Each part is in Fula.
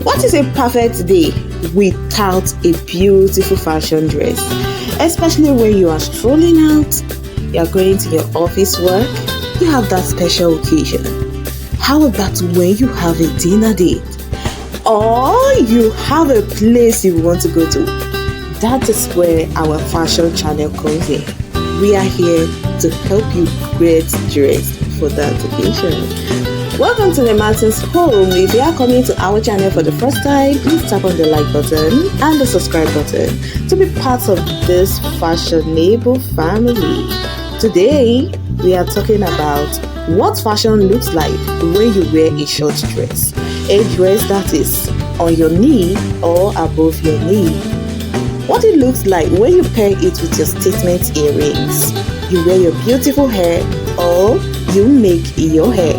What is a perfect day without a beautiful fashion dress? Especially when you are strolling out, you are going to your office work, you have that special occasion. How about when you have a dinner date? Or you have a place you want to go to? That is where our fashion channel comes in. We are here to help you get dressed for that occasion. Welcome to the Martins home. If you are coming to our channel for the first time, please tap on the like button and the subscribe button to be part of this fashionable family. Today, we are talking about what fashion looks like when you wear a short dress. A dress that is on your knee or above your knee. What it looks like when you pair it with your statement earrings. You wear your beautiful hair or you make your hair.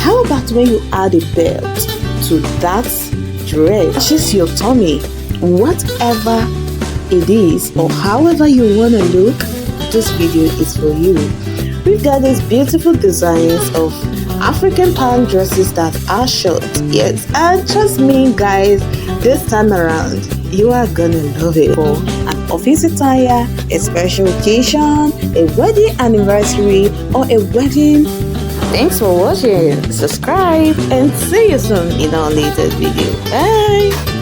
How about when you add a belt to that dress? Matches your tummy. Whatever it is or however you want to look, this video is for you. We've got these beautiful designs of African pattern dresses that are short. Yes, and trust me guys, this time around, you are gonna love it. For an office attire, a special occasion, a wedding anniversary, or a wedding. Thanks for watching, subscribe, and see you soon in our latest video. Bye!